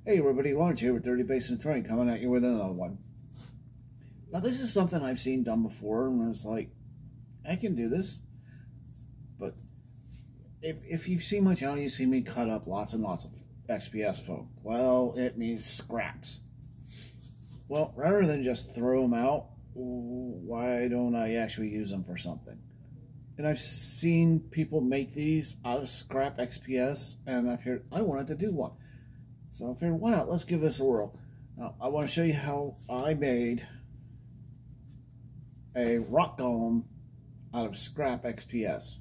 Hey everybody, Lawrence here with Dirty Basement Touring, coming at you with another one. Now this is something I've seen done before, and I was like, I can do this. But if you've seen my channel, you see me cut up lots and lots of XPS foam. Well, it means scraps. Well, rather than just throw them out, why don't I actually use them for something? And I've seen people make these out of scrap XPS, and I figured I wanted to do one. So I figured, why not? Let's give this a whirl. Now, I want to show you how I made a rock golem out of scrap XPS.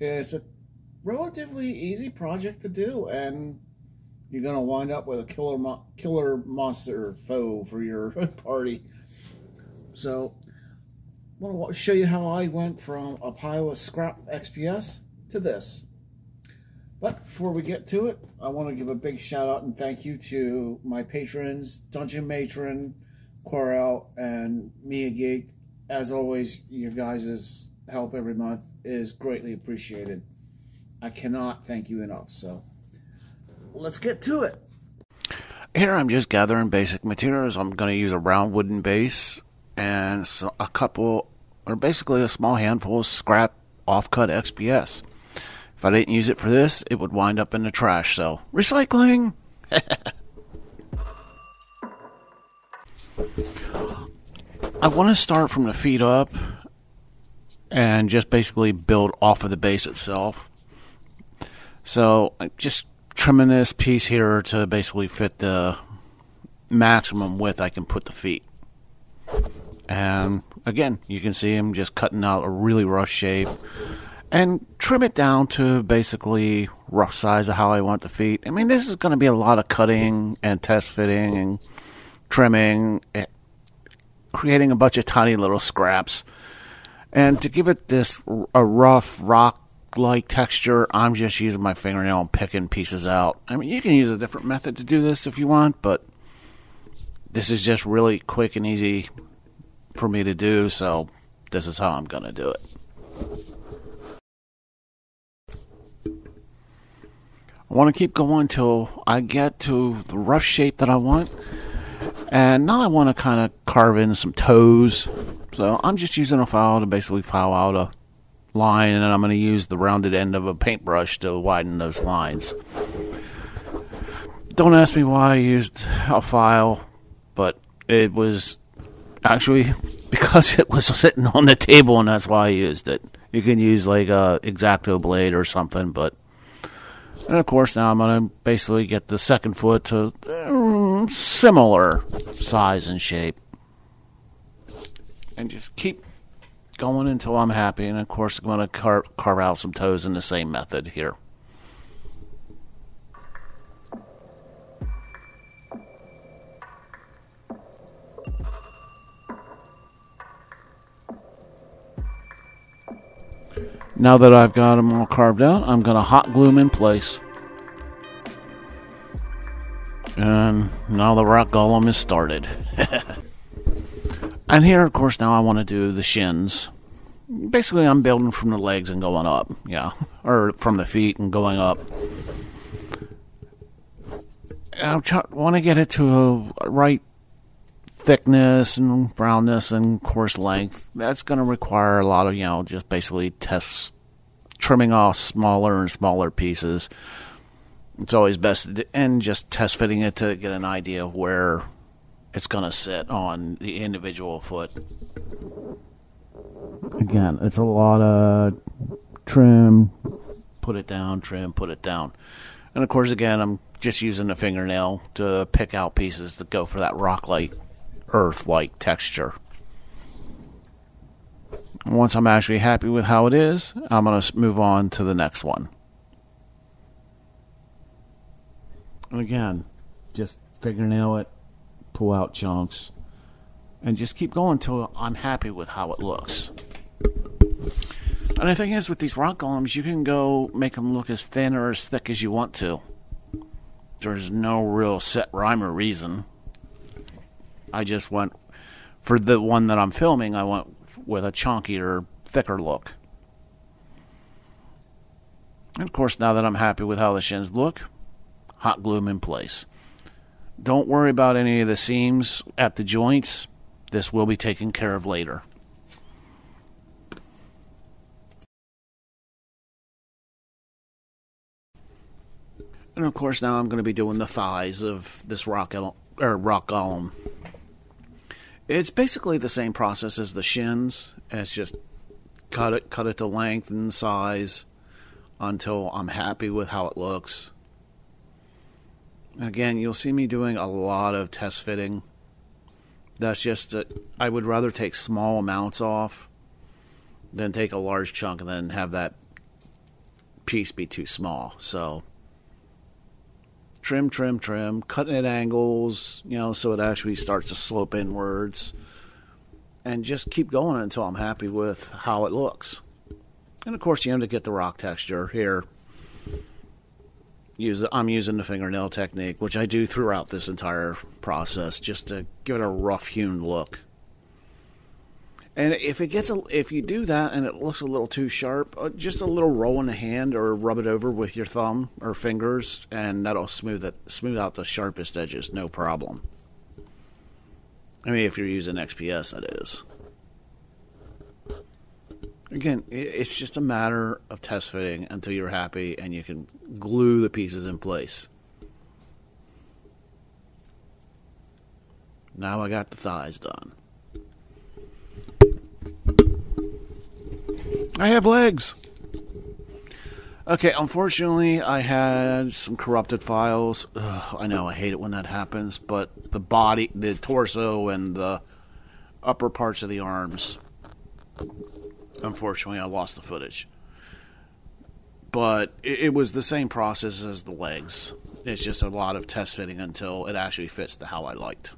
It's a relatively easy project to do, and you're going to wind up with a killer monster foe for your party. So I want to show you how I went from a pile of scrap XPS to this. But before we get to it, I want to give a big shout out and thank you to my patrons, Dungeon Matron, Quarel, and Mia Geek. As always, your guys' help every month is greatly appreciated. I cannot thank you enough, so let's get to it. Here I'm just gathering basic materials. I'm going to use a round wooden base and a couple, or basically a small handful of scrap offcut XPS. If I didn't use it for this, it would wind up in the trash, so recycling! I want to start from the feet up and just basically build off of the base itself. So I'm just trimming this piece here to basically fit the maximum width I can put the feet. And again, you can see I'm just cutting out a really rough shape and trim it down to basically rough size of how I want the feet. I mean, this is going to be a lot of cutting and test fitting and trimming, creating a bunch of tiny little scraps. And to give it this a rough rock-like texture, I'm just using my fingernail and picking pieces out. I mean, you can use a different method to do this if you want, but this is just really quick and easy for me to do, so this is how I'm going to do it. I want to keep going till I get to the rough shape that I want. And now I want to kind of carve in some toes. So I'm just using a file to basically file out a line, and then I'm going to use the rounded end of a paintbrush to widen those lines. Don't ask me why I used a file, but it was actually because it was sitting on the table, and that's why I used it. You can use like a X-Acto blade or something, but... And of course, now I'm going to basically get the second foot to similar size and shape. And just keep going until I'm happy. And of course, I'm going to carve out some toes in the same method here. Now that I've got them all carved out, I'm going to hot glue them in place. And now the rock golem is started. And here, of course, now I want to do the shins. Basically, I'm building from the legs and going up. Yeah, or from the feet and going up. I want to get it to a right thickness and roundness and course length. That's going to require a lot of, just basically trimming off smaller and smaller pieces. It's always best to do, and just test fitting it to get an idea of where it's going to sit on the individual foot. Again, it's a lot of trim, put it down, trim, put it down. And of course, again, I'm just using the fingernail to pick out pieces that go for that rock-like, earth-like texture. Once I'm actually happy with how it is, I'm going to move on to the next one. And again, just fingernail it, pull out chunks, and just keep going until I'm happy with how it looks. And the thing is, with these rock golems, you can go make them look as thin or as thick as you want to. There's no real set rhyme or reason. I just went, for the one that I'm filming, I went with a chunkier, thicker look. And of course, now that I'm happy with how the shins look, hot glue them in place. Don't worry about any of the seams at the joints. This will be taken care of later. And of course now I'm going to be doing the thighs of this rock golem. It's basically the same process as the shins. It's just cut it to length and size until I'm happy with how it looks. Again, you'll see me doing a lot of test fitting. That's just I would rather take small amounts off than take a large chunk and then have that piece be too small. So trim, cutting at angles, so it actually starts to slope inwards, and just keep going until I'm happy with how it looks. And of course, to get the rock texture here, I'm using the fingernail technique, which I do throughout this entire process, just to give it a rough hewn look. And if you do that and it looks a little too sharp, just a little roll in the hand or rub it over with your thumb or fingers, and that'll smooth out the sharpest edges, no problem. I mean, if you're using XPS, that is. Again, it's just a matter of test fitting until you're happy and you can glue the pieces in place. Now I got the thighs done. I have legs. Okay, unfortunately, I had some corrupted files. Ugh, I know, I hate it when that happens, but the body, the torso, and the upper parts of the arms, unfortunately, I lost the footage. But it was the same process as the legs. It's just a lot of test fitting until it actually fits to how I liked.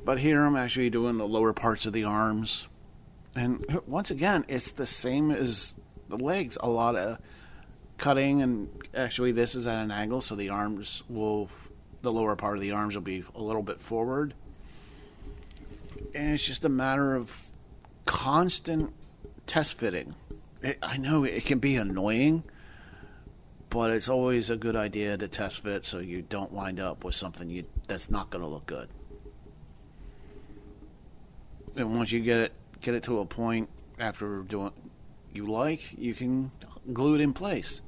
But here I'm actually doing the lower parts of the arms. And once again, it's the same as the legs. A lot of cutting, and actually this is at an angle, so the lower part of the arms will be a little bit forward. And it's just a matter of constant test fitting. I know it can be annoying, but it's always a good idea to test fit so you don't wind up with something that's not going to look good. And once you get it to a point after doing you can glue it in place.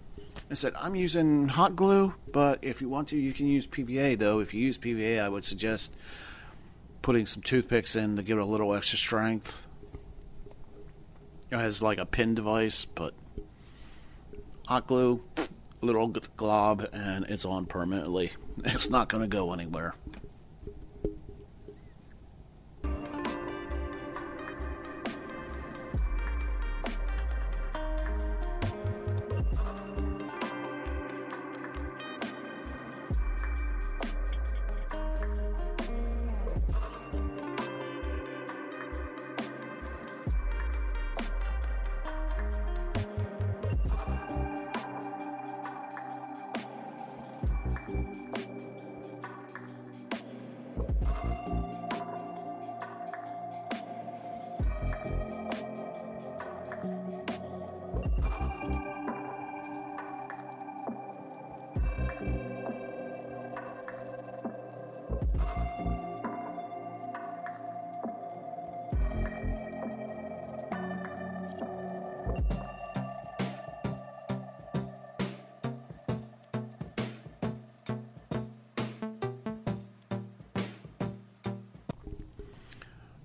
I said I'm using hot glue, but if you want to, you can use PVA. Though if you use PVA, I would suggest putting some toothpicks in to give it a little extra strength. It has like a pin device, but hot glue, a little glob, and it's on permanently. It's not going to go anywhere.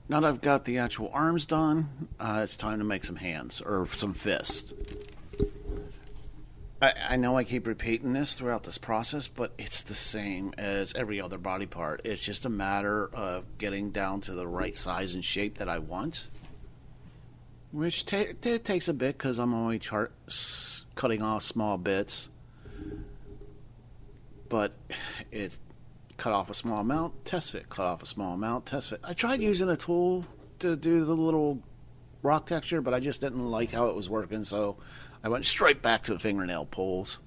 Now that I've got the actual arms done, it's time to make some hands, or some fists. I know I keep repeating this throughout this process, but it's the same as every other body part. It's just a matter of getting down to the right size and shape that I want, which it takes a bit because I'm only cutting off small bits. But it's cut off a small amount, test fit, cut off a small amount, test fit. I tried using a tool to do the little rock texture, but I just didn't like how it was working, so I went straight back to the fingernail pulls.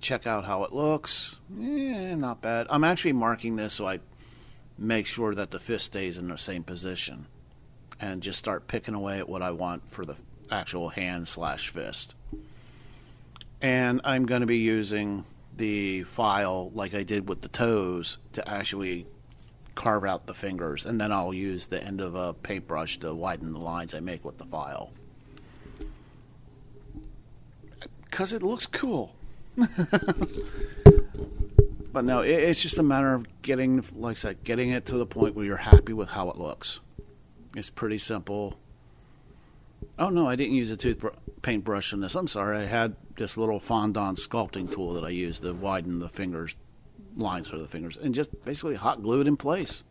Check out how it looks. Not bad. I'm actually marking this so I make sure that the fist stays in the same position, and just start picking away at what I want for the actual hand/fist. And I'm going to be using the file like I did with the toes to actually carve out the fingers, and then I'll use the end of a paintbrush to widen the lines I make with the file. Because it looks cool. But no, it's just a matter of getting, like I said, getting it to the point where you're happy with how it looks. It's pretty simple. Oh no, I didn't use a paintbrush in this. I'm sorry, I had this little fondant sculpting tool that I used to widen the fingers, lines for the fingers, and just basically hot glue it in place.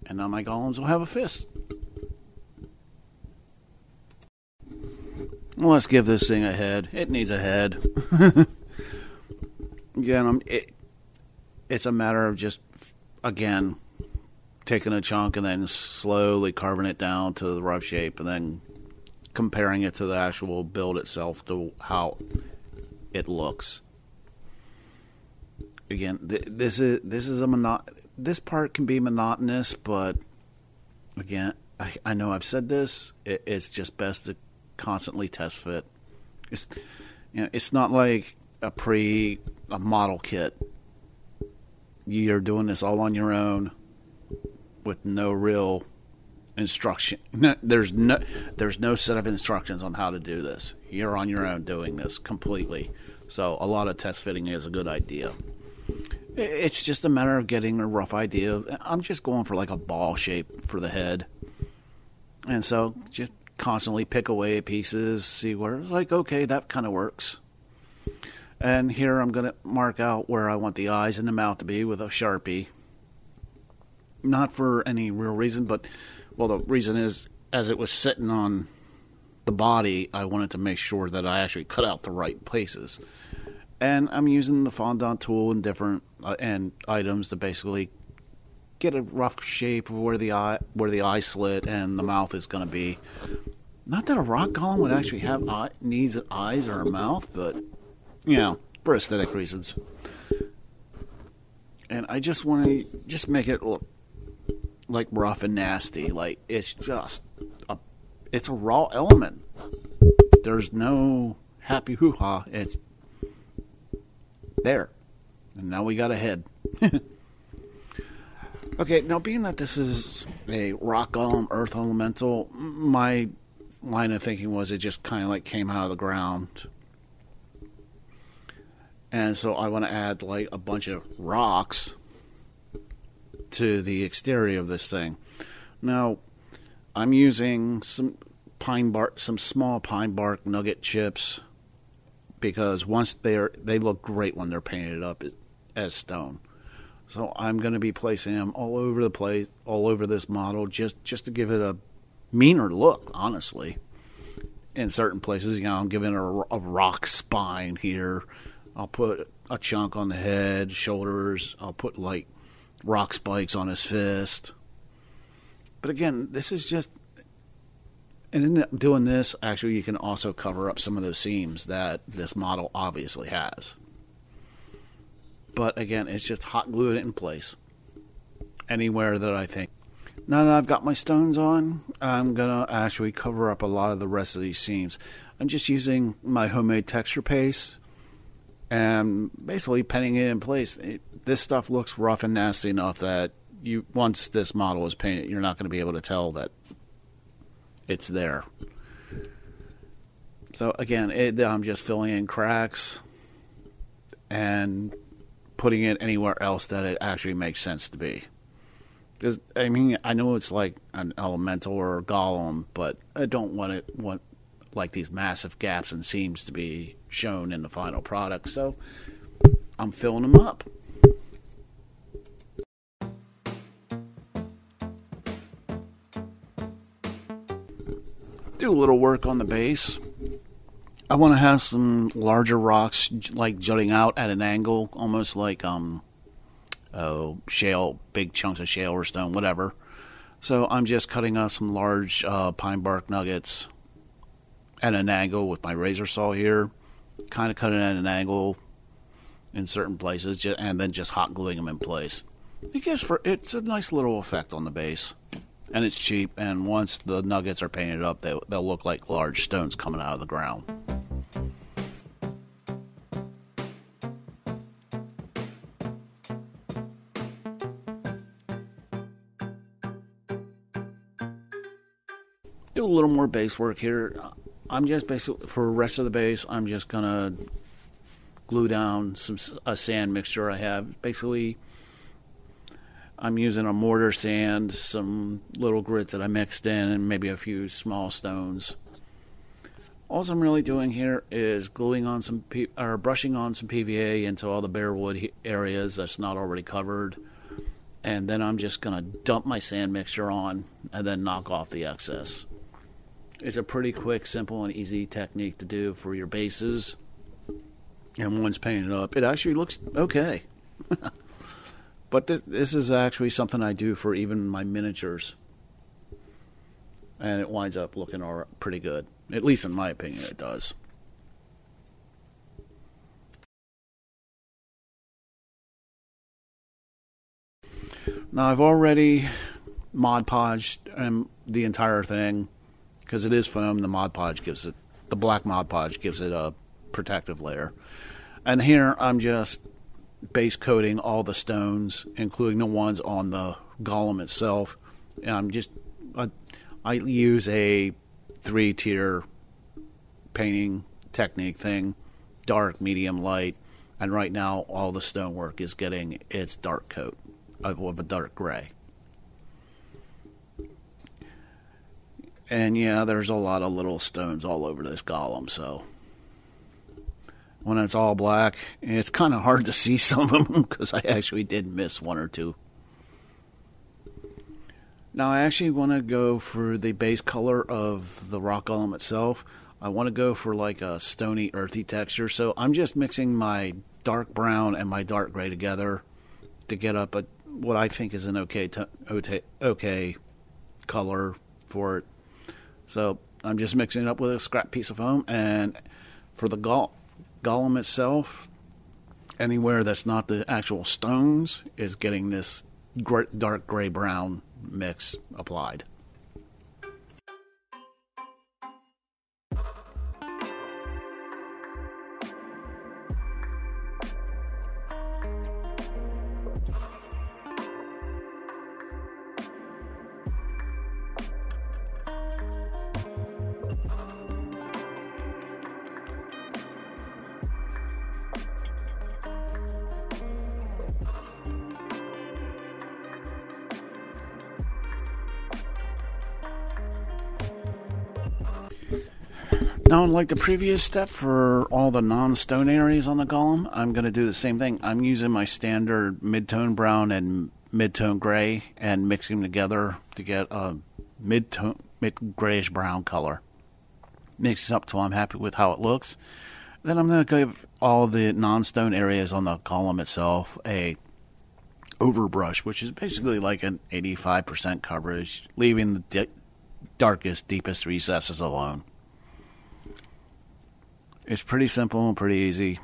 And now my golems will have a fist. Well, let's give this thing a head. It needs a head. Again, it's a matter of just, again, taking a chunk and then slowly carving it down to the rough shape, and then comparing it to the actual build itself to how it looks. Again, this part can be monotonous, but again, I know I've said this. It's just best to constantly test fit. It's not like a model kit. You're doing this all on your own with no real instruction. There's no set of instructions on how to do this. You're on your own doing this completely. So a lot of test fitting is a good idea. It's just a matter of getting a rough idea. I'm just going for like a ball shape for the head. And so just constantly pick away at pieces, see where it's like, okay, that kind of works. And here I'm going to mark out where I want the eyes and the mouth to be with a Sharpie. Not for any real reason, but, well, the reason is, as it was sitting on the body, I wanted to make sure that I actually cut out the right places. And I'm using the fondant tool and different and items to basically get a rough shape of where the eye slit and the mouth is going to be. Not that a rock golem would actually have needs eyes or a mouth, but for aesthetic reasons. And I just want to make it look like rough and nasty. Like it's a raw element. There's no happy hoo-ha. It's there. And now we got a head. Okay, now being that this is a rock golem earth elemental, my line of thinking was it just kind of like came out of the ground. And so I want to add like a bunch of rocks to the exterior of this thing. Now, I'm using some small pine bark nugget chips, because once they look great when they're painted up as stone. So I'm going to be placing them all over the place, all over this model, just to give it a meaner look, honestly. In certain places, I'm giving it a rock spine here. I'll put a chunk on the head, shoulders. I'll put like rock spikes on his fist. But again, this is just, and in doing this, actually, you can also cover up some of those seams that this model obviously has. But again, it's just hot gluing it in place anywhere that I think. Now that I've got my stones on, I'm going to actually cover up a lot of the rest of these seams. I'm just using my homemade texture paste and basically penning it in place. This stuff looks rough and nasty enough that once this model is painted, you're not going to be able to tell that it's there. So again, I'm just filling in cracks and putting it anywhere else that it actually makes sense to be. Because, I mean, I know it's like an elemental or a golem, but I don't want like these massive gaps and seams to be shown in the final product. So I'm filling them up. Do a little work on the base. I want to have some larger rocks like jutting out at an angle, almost like shale, big chunks of shale or stone, whatever. So I'm just cutting up some large pine bark nuggets at an angle with my razor saw here, kind of cutting at an angle in certain places, and then just hot gluing them in place. It's a nice little effect on the base, and it's cheap. And once the nuggets are painted up, they'll look like large stones coming out of the ground. do a little more base work here. I'm just basically, for the rest of the base, I'm just going to glue down a sand mixture I have. Basically, I'm using a mortar sand, some little grit that I mixed in, and maybe a few small stones. All I'm really doing here is gluing on brushing on some PVA into all the bare wood areas that's not already covered. And then I'm just going to dump my sand mixture on and then knock off the excess. It's a pretty quick, simple, and easy technique to do for your bases. And once painted up, it actually looks okay. But this is actually something I do for even my miniatures. And it winds up looking pretty good. At least in my opinion, it does. Now, I've already Mod Podged the entire thing. Because it is foam, the black Mod Podge gives it a protective layer. And here I'm just base coating all the stones, including the ones on the golem itself. And I use a 3-tier painting technique thing, dark, medium, light, and right now all the stonework is getting its dark coat of a dark gray. And yeah, there's a lot of little stones all over this golem, so when it's all black, it's kind of hard to see some of them because I actually did miss one or two. Now I actually want to go for the base color of the rock golem itself. I want to go for like a stony, earthy texture, so I'm just mixing my dark brown and my dark gray together to get up what I think is an okay color for it. So I'm just mixing it up with a scrap piece of foam, and for the golem itself, anywhere that's not the actual stones is getting this dark gray-brown mix applied. Now, like the previous step for all the non-stone areas on the golem, I'm going to do the same thing. I'm using my standard mid-tone brown and mid-tone gray and mixing them together to get a mid-grayish brown color. Mix it up till I'm happy with how it looks. Then I'm going to give all the non-stone areas on the golem itself a overbrush, which is basically like an 85% coverage, leaving the darkest, deepest recesses alone. It's pretty simple and pretty easy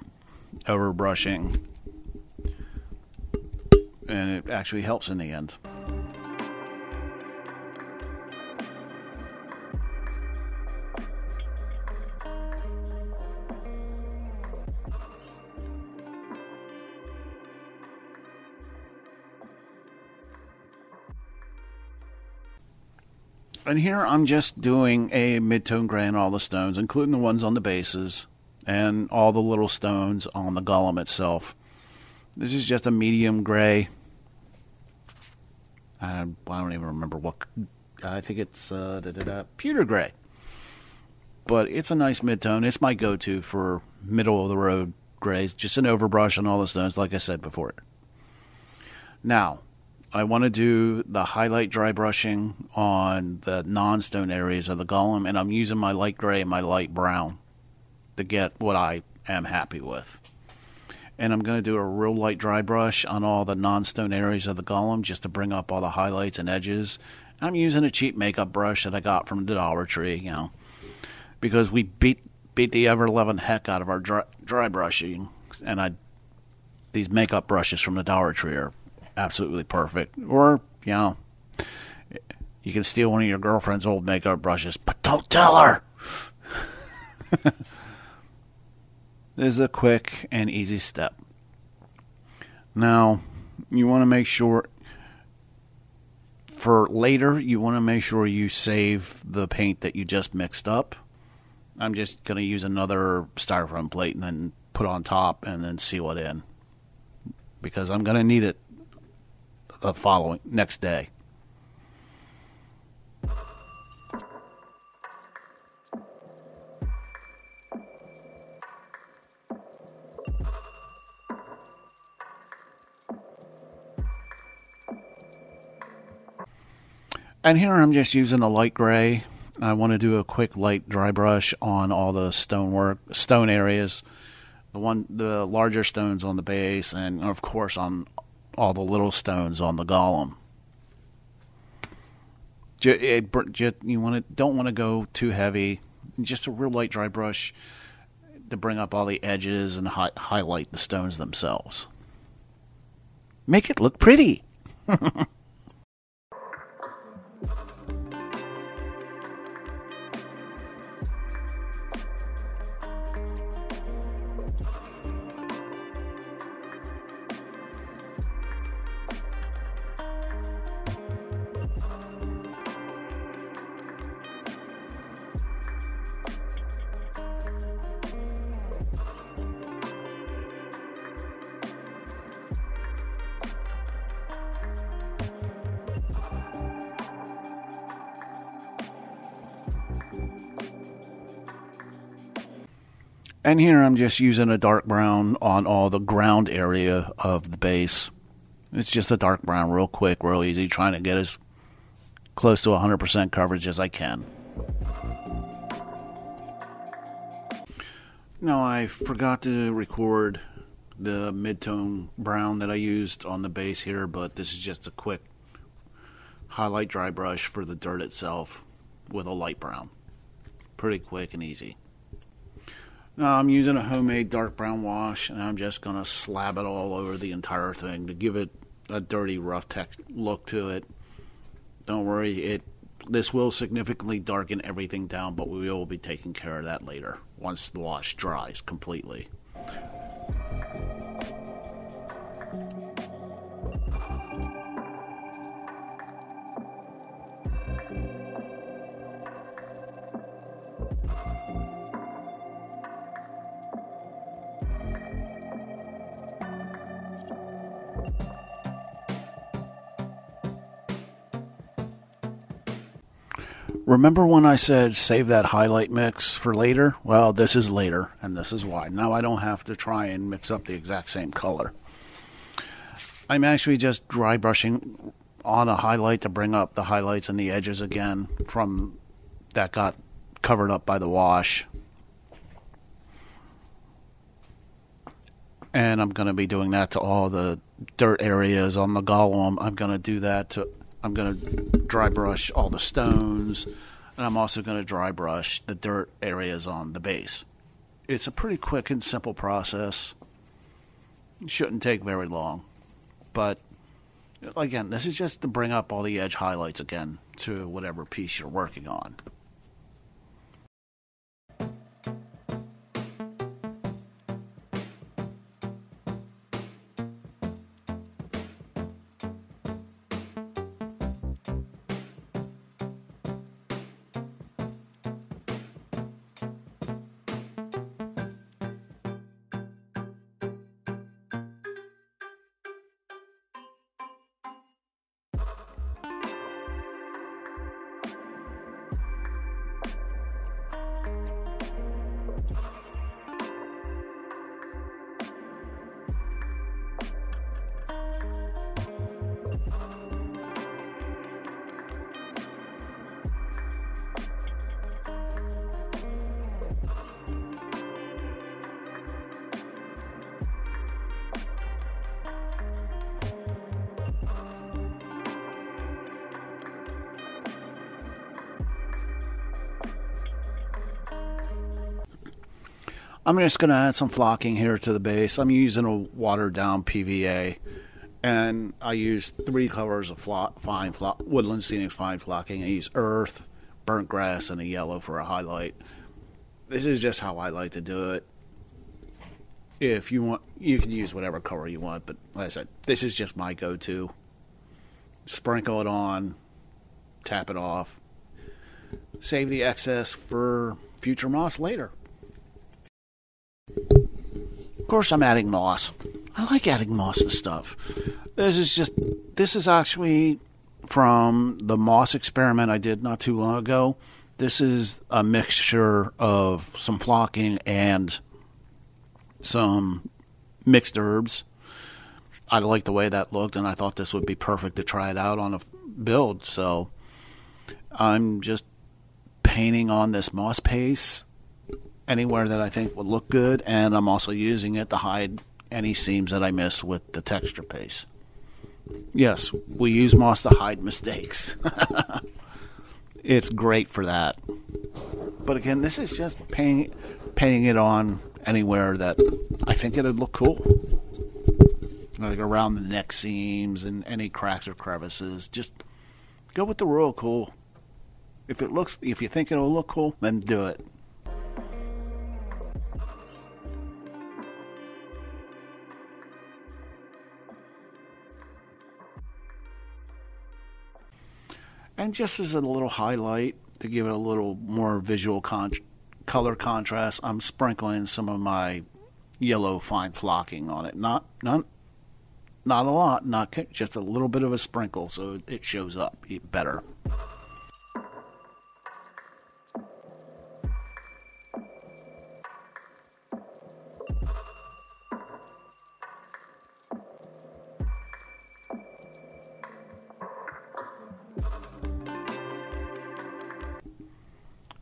overbrushing, and it actually helps in the end. And here I'm just doing a mid-tone gray on all the stones, including the ones on the bases and all the little stones on the golem itself. This is just a medium gray. I don't even remember what. I think it's pewter gray. But it's a nice mid-tone. It's my go-to for middle-of-the-road grays. Just an overbrush on all the stones, like I said before. Now, I want to do the highlight dry brushing on the non-stone areas of the golem, and I'm using my light gray and my light brown to get what I am happy with. And I'm going to do a real light dry brush on all the non-stone areas of the golem just to bring up all the highlights and edges. I'm using a cheap makeup brush that I got from the Dollar Tree, because we beat the ever-loving heck out of our dry brushing, and these makeup brushes from the Dollar Tree are absolutely perfect. Or, you can steal one of your girlfriend's old makeup brushes, but don't tell her! This is a quick and easy step. Now, you want to make sure for later, you want to make sure you save the paint that you just mixed up. I'm just going to use another styrofoam plate and then put on top and then seal it in, because I'm going to need it the following next day. And here I'm just using a light gray. I want to do a quick light dry brush on all the stone areas, the larger stones on the base, and of course on all the little stones on the golem. Don't want to go too heavy. Just a real light dry brush to bring up all the edges and highlight the stones themselves. Make it look pretty. And here I'm just using a dark brown on all the ground area of the base. It's just a dark brown, real quick, real easy, trying to get as close to 100% coverage as I can. Now, I forgot to record the mid-tone brown that I used on the base here, but this is just a quick highlight dry brush for the dirt itself with a light brown. Pretty quick and easy. Now I'm using a homemade dark brown wash, and I'm just going to slab it all over the entire thing to give it a dirty, rough look to it. Don't worry, this will significantly darken everything down, but we will be taking care of that later once the wash dries completely. Remember when I said save that highlight mix for later? Well, this is later, and this is why. Now I don't have to try and mix up the exact same color. I'm actually just dry brushing on a highlight to bring up the highlights and the edges again from that got covered up by the wash. And I'm going to be doing that to all the dirt areas on the golem. I'm going to dry brush all the stones, and I'm also going to dry brush the dirt areas on the base. It's a pretty quick and simple process. It shouldn't take very long. But, again, this is just to bring up all the edge highlights again to whatever piece you're working on. I'm just going to add some flocking here to the base. I'm using a watered down PVA, and I use 3 colors of Woodland Scenic Fine Flocking. I use earth, burnt grass, and a yellow for a highlight. This is just how I like to do it. If you want, you can use whatever color you want, but like I said, this is just my go-to. Sprinkle it on, tap it off. Save the excess for future moss later. Of course, I'm adding moss. I like adding moss to stuff. This is actually from the moss experiment I did not too long ago. This is a mixture of some flocking and some mixed herbs. I liked the way that looked, and I thought this would be perfect to try it out on a build. So I'm just painting on this moss paste anywhere that I think would look good, and I'm also using it to hide any seams that I miss with the texture paste. Yes, we use moss to hide mistakes. It's great for that. But again, this is just painting it on anywhere that I think it would look cool. Like around the neck seams and any cracks or crevices. Just go with the real cool. If you think it'll look cool, then do it. And just as a little highlight, to give it a little more visual color contrast, I'm sprinkling some of my yellow fine flocking on it. Not a lot, just a little bit of a sprinkle so it shows up better.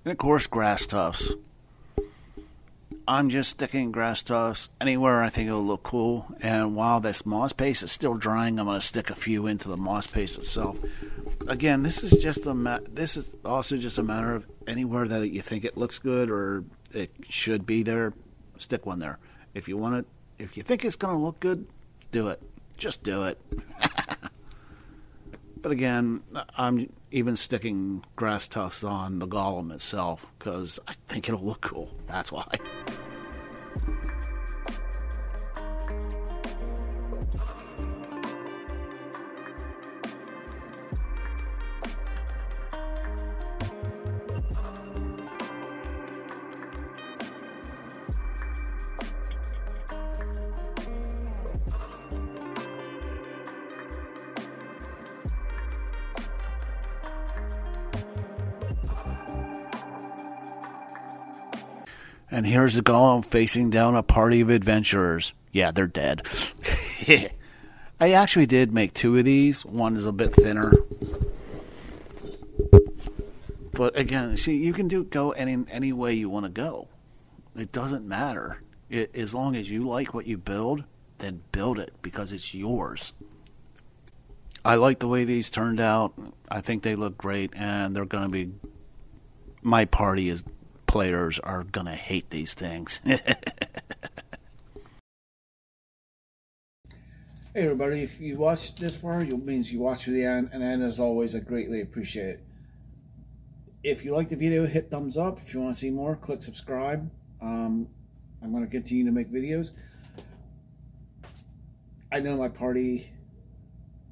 And of course, grass tufts. I'm just sticking grass tufts anywhere I think it'll look cool. And while this moss paste is still drying, I'm going to stick a few into the moss paste itself. Again, this is also just a matter of anywhere that you think it looks good or it should be there, stick one there. If you think it's going to look good, do it. Just do it. But again, I'm even sticking grass tufts on the golem itself because I think it'll look cool. That's why. And here's the golem facing down a party of adventurers. Yeah, they're dead. I actually did make two of these. One is a bit thinner. But again, see, you can go any way you want to go. It doesn't matter. As long as you like what you build, then build it because it's yours. I like the way these turned out. I think they look great, and they're going to be... My party players are going to hate these things. Hey everybody, if you watched this far, it means you watched to the end, and as always, I greatly appreciate it. If you like the video, hit thumbs up. If you want to see more, click subscribe. I'm going to continue to make videos. I know my party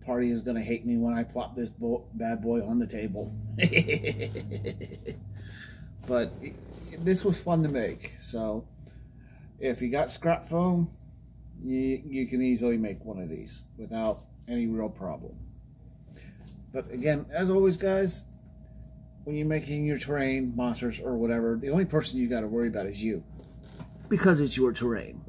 is going to hate me when I plop this bad boy on the table. But this was fun to make. So if you got scrap foam, you can easily make one of these without any real problem. But again, as always, guys, when you're making your terrain, monsters, or whatever, the only person you got to worry about is you, because it's your terrain.